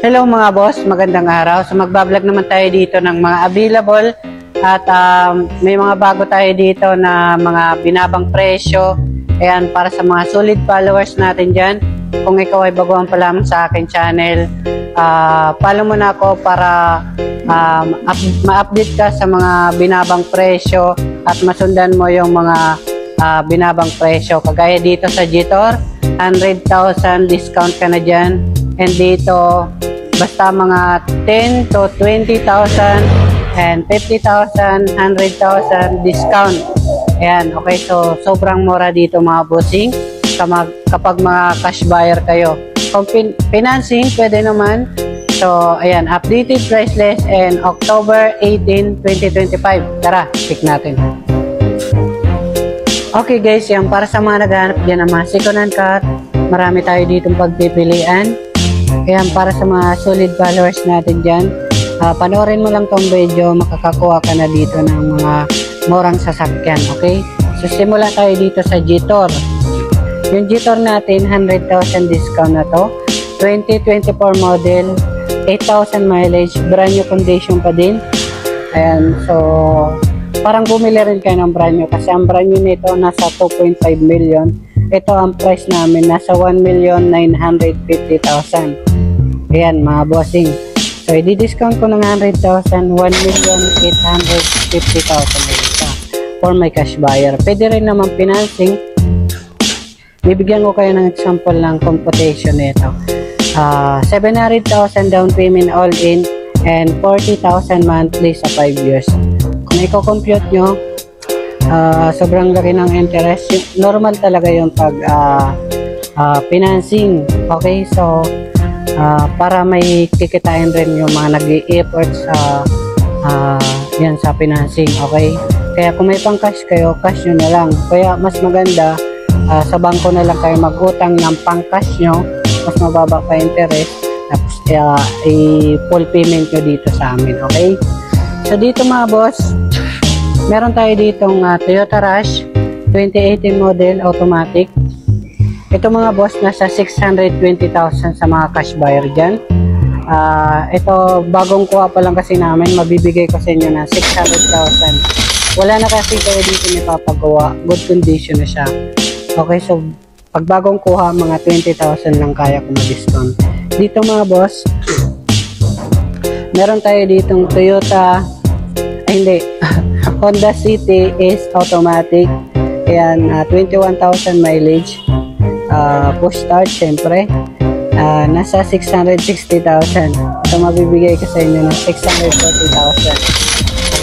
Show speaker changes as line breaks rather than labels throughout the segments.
Hello mga boss, magandang araw. So magbablog naman tayo dito ng mga available at may mga bago tayo dito na mga binabang presyo. Ayan, para sa mga solid followers natin dyan. Kung ikaw ay baguhan pa lamang sa akin channel, follow mo na ako para ma-update ka sa mga binabang presyo at masundan mo yung mga binabang presyo. Kagaya dito sa Jitor, 100,000 discount ka na dyan. And dito, basta mga 10 to 20,000 and 50,000, 100,000 discount. Ayan, okay. So, sobrang mura dito mga bossing kapag mga cash buyer kayo. Kung financing, pwede naman. So, ayan, updated price list and October 18, 2025. Tara, check natin. Okay guys, yan, para sa mga naghahanap dyan ng mga second hand car, marami tayo ditong pagpipilian. Ayan, para sa mga solid followers natin dyan, panoorin mo lang tong video, makakakuha ka na dito ng mga murang sasakyan, okay? So, simula tayo dito sa Jitor. Yung Jitor natin, 100,000 discount na to. 2024 model, 8,000 mileage, brand new condition pa din. Ayan, so, parang bumili rin kayo ng brand new kasi ang brand new nito nasa 2.5 million. Ito ang price namin, nasa 1,950,000. Ayan mga bossing. So, i-discount ko ng 100,000, 1,850,000 for my cash buyer. Pwede rin naman financing. Bibigyan ko kayo ng example ng computation nito. 700,000 down payment all in and 40,000 monthly sa 5 years. Kung i-compute nyo, sobrang laki ng interest. Normal talaga yung pag financing. Okay, so para may kikitain rin yung mga nag-i-effort sa yan sa financing. Okay, kaya kung may pang cash kayo, cash nyo na lang. Kaya mas maganda sa bangko na lang kayo mag-utang ng pang cash nyo, mas mababa pa interest, tapos i-full payment nyo dito sa amin. Okay, so dito mga boss, meron tayo ditong Toyota Rush 2018 model automatic. Ito mga boss, nasa 620,000 sa mga cash buyer dyan. Ito, bagong kuha pa lang kasi namin, mabibigay ko sa inyo na 600,000. Wala na kasi kayo dito ni papagawa, good condition na siya. Okay, so pag bagong kuha, mga 20,000 lang kaya ko ma-discount. Dito mga boss, meron tayo ditong Toyota, Honda City is automatic. Ayan, 21,000 mileage. Push start, syempre. Nasa 660,000. Ito mabibigay ko sa inyo ng 640,000.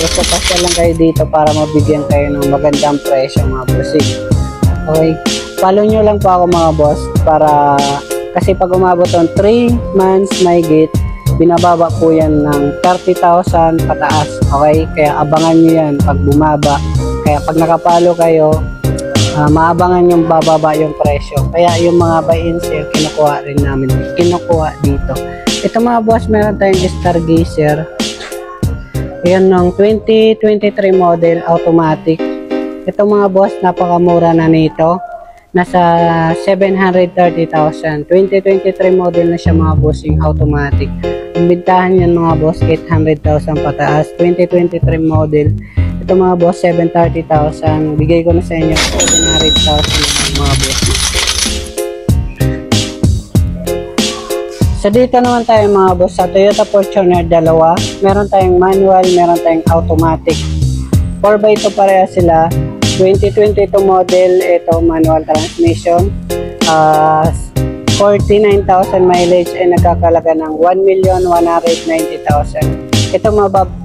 Gusto pasya lang kayo dito para mabigyan kayo ng magandang presyo mga bossing. Okay, follow nyo lang po ako mga boss para kasi pag umabot ng 3 months may gate, binababa po yan ng 30,000 pataas. Okay, kaya abangan nyo yan pag bumaba. Kaya pag nakapalo kayo, maabangan yung bababa yung presyo. Kaya yung mga buy-in sale, kinukuha rin namin. Kinukuha dito. Ito mga boss, meron tayong Stargazer. Ayan ng 2023 model, automatic. Ito mga boss, napakamura na nito. Nasa 730,000. 2023 model na siya mga bossing, automatic. Ang bintahan yan mga boss, 800,000 pataas. 2023 model. Ito mga boss, 730,000. Bigay ko na sa inyo 700,000 mga boss. So dito naman tayo mga boss sa Toyota Fortuner dalawa. Meron tayong manual, meron tayong automatic. 4x2 pareha sila. 2022 model, ito manual transmission. 49,000 mileage ay nagkakalaga ng 1,190,000. Ito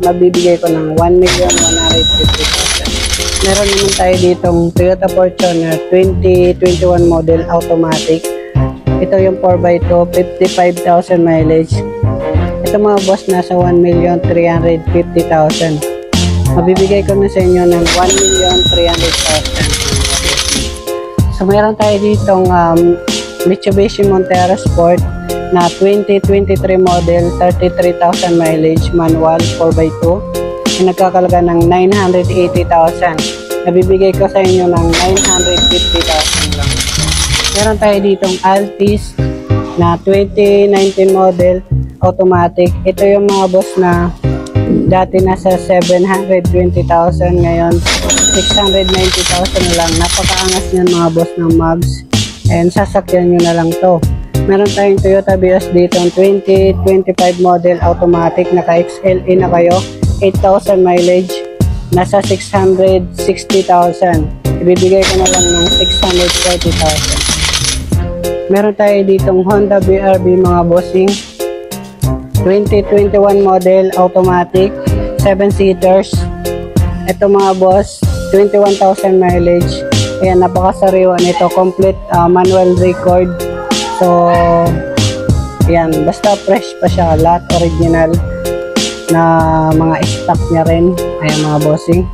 mabibigay ko ng 1,150,000. Meron naman tayo ditong Toyota Fortuner 2021 model automatic. Ito yung 4x2, 55,000 mileage. Ito mga boss, nasa 1,350,000. Mabibigay ko na sa inyo ng 1,300,000. So meron tayo ditong Mitsubishi Montero Sport na 2023 model, 33,000 mileage, manual, 4x2. Nagkakalaga ng 980,000. Nabibigay ko sa inyo ng 950,000 lang. Meron tayo ditong Altis na 2019 model automatic. Ito yung mga boss na dati nasa 720,000, ngayon 690,000 lang. Napakaangas niyan mga boss ng Mags, and sasakyan nyo na lang to. Meron tayong Toyota Vios dito 2025 model automatic, naka XLE na kayo, 8,000 mileage, nasa 660,000. Ibibigay ko na lang ng 640,000. Meron tayo ditong Honda BRV mga bossing, 2021 model automatic, 7-seaters. Ito mga boss, 21,000 mileage. Ayan, napakasariwa nito, complete manual record. So ayan, basta fresh pa siya, lahat original na mga stock niya rin. Ayan mga bossing.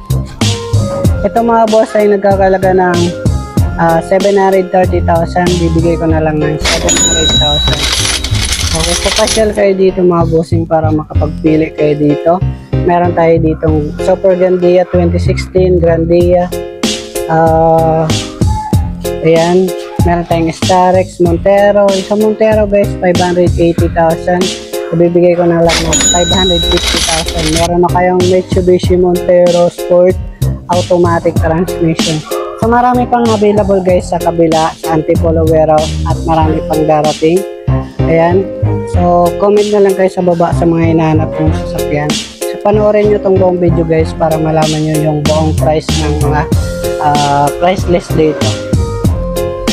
Ito mga boss ay nagkakalaga ng 730,000. Bibigay ko na lang ng 700,000. Okay, papasyal kayo dito mga bossing para makapagpili kayo dito. Meron tayo ditong Super Grandia 2016, Grandia. Ayan, meron tayong Starex, Montero. Sa Montero guys, 580,000. Ibibigay ko na lang ng 550,000. Meron na kayong Mitsubishi Montero Sport automatic transmission. So marami pang available guys sa kabila, sa Antipolo warehouse, at marami pang darating. Ayan, so comment na lang kayo sa baba sa mga hinahanap ng sasakyan. So panoorin nyo tong buong video guys para malaman nyo yung buong price ng mga price list dito.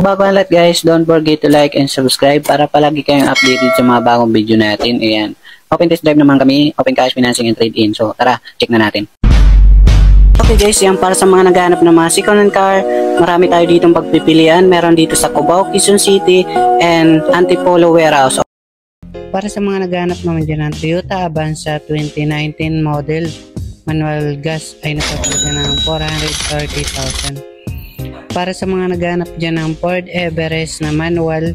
Bago ang lahat guys, don't forget to like and subscribe para palagi kayong updated sa mga bagong video natin. Ayan, open test drive naman kami, open cash financing and trade-in. So tara, check na natin. Okay guys, yan para sa mga naghahanap ng mga second hand car. Marami tayo ditong pagpipilian. Meron dito sa Cubao, Quezon City, and Antipolo warehouse. Para sa mga naghahanap naman dyan ng Toyota Avanza 2019 model manual gas ay nakakalaga ng 430,000. Para sa mga naghahanap dyan ng Ford Everest na manual,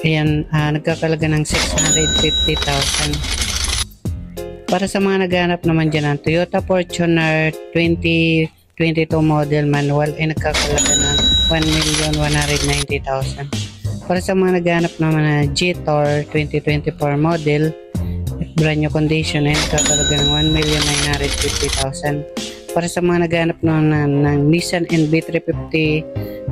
ayan, nagkakalaga ng 650,000. Para sa mga naghahanap naman dyan ng Toyota Fortuner 2022 model manual ay nagkakalaga ng 1,190,000. Para sa mga naghahanap naman ng G-Tor 2024 model brand new condition ay nagkakalaga ng 1,950,000. Para sa mga naghahanap naman ng Nissan NV350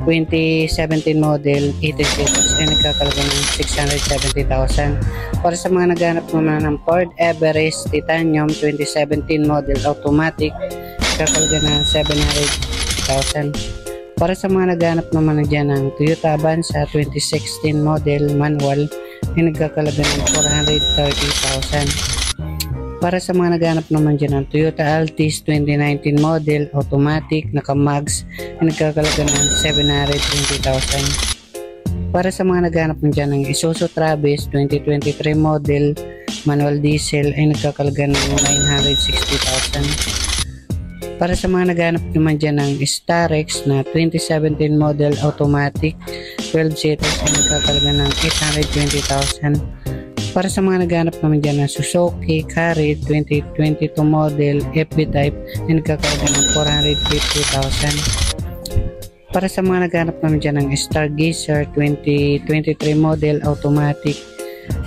2017 model 18 seaters ay nagkakalaga ng 670,000. Para sa mga naghahanap naman ng Ford Everest Titanium 2017 model automatic, nagkakalaga ng 700,000. Para sa mga naghahanap naman dyan ng Toyota Avanza 2016 model manual ay nagkakalaga ng 430,000. Para sa mga naghahanap naman dyan ng Toyota Altis 2019 model automatic naka-mags ay nagkakalaga ng 720,000. Para sa mga naghahanap naman dyan ng Isuzu Travis 2023 model manual diesel ay nagkakalaga ng 960,000. Para sa mga naghahanap naman dyan ng Starex na 2017 model automatic 12 seaters ay nagkakalaga ng 820,000. Para sa mga naghahanap naman dyan ng Suzuki Carry 2022 model FB type ay nagkakalaga ng 450,000. Para sa mga naghahanap naman dyan ng Stargazer 2023 model automatic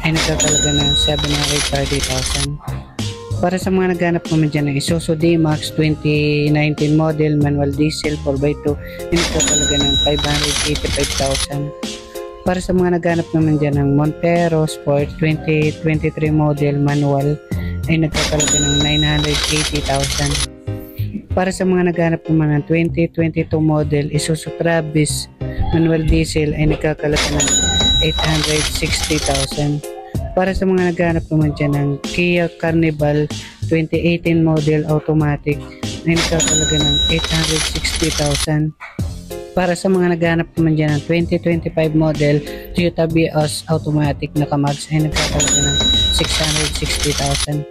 ay nagkakalaga ng 730,000. Para sa mga naghahanap naman dyan ng Isuzu D-Max 2019 model manual diesel 4x2 ay nagkakalaga ng 585,000. Para sa mga naghahanap naman dyan ng Montero Sport 2023 model manual ay nagkakalaga ng 980,000. Para sa mga naghahanap naman ng 2022 model Isuzu Travis manual diesel ay nagkakalaga ng 860,000. Para sa mga naghahanap naman dyan ng Kia Carnival 2018 model automatic ay nagkakalaga ng 860,000. Para sa mga naghahanap naman dyan ng 2025 model Toyota Vios automatic naka-mags ay nagkakalaga ng 660,000.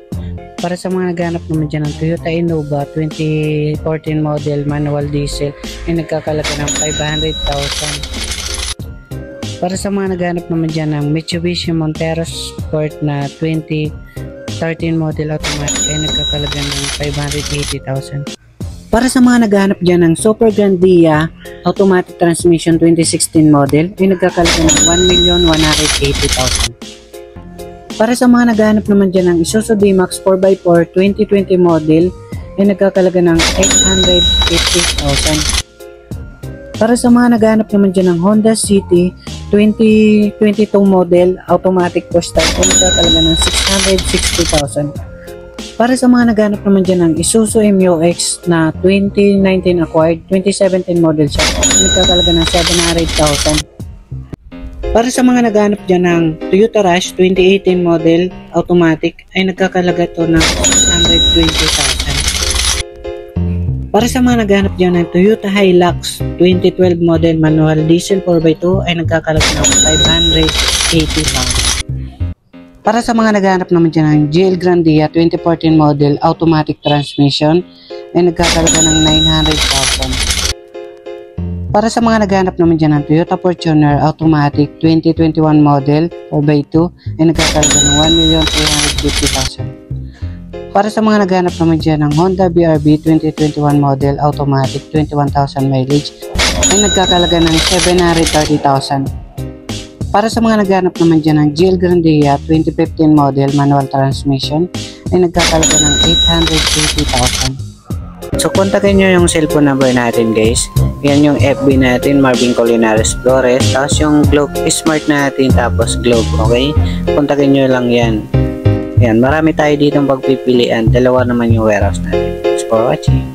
Para sa mga naghahanap naman dyan ng Toyota Innova 2014 model manual diesel ay nagkakalaga ng 500,000. Para sa mga naghahanap naman dyan ng Mitsubishi Montero Sport na 2013 model automatic ay nagkakalaga ng 580,000. Para sa mga naghahanap dyan ng Super Grandia Automatic Transmission 2016 model, ay nagkakalaga ng 1,180,000. Para sa mga naghahanap naman dyan ng Isuzu D-Max 4x4 2020 model, ay nagkakalaga ng 850,000. Para sa mga naghahanap naman dyan ng Honda City 2022 model automatic push start, ay nagkakalaga ng 660,000. Para sa mga naghanap naman dyan ng Isuzu MU-X na 2019 acquired 2017 model siya, nagkakalaga ng 700,000. Para sa mga naghanap dyan ng Toyota Rush 2018 model automatic, ay nagkakalaga to ng 620,000. Para sa mga naghanap dyan ng Toyota Hilux 2012 model manual diesel 4x2, ay nagkakalaga ng 580,000. Para sa mga naghahanap naman dyan ng GL Grandia 2014 model automatic transmission, ay nagkakalaga ng 900,000. Para sa mga naghahanap naman dyan ng Toyota Fortuner automatic 2021 model 4x2, ay nagkakalaga ng 1,350,000. Para sa mga naghahanap naman dyan ng Honda BRV 2021 model automatic 21,000 mileage, ay nagkakalaga ng 730,000. Para sa mga naghanap naman dyan ng GL Grandia 2015 model manual transmission, ay nagkakalaga ng 880,000. So kontakin nyo yung cellphone number natin guys. Yan yung FB natin, Marvin Colinares Flores. Tapos yung Globe Smart natin, tapos Globe, okay? Kontakin nyo lang yan. Yan, marami tayo dito pagpipilian. Dalawa naman yung warehouse natin. Thanks for watching.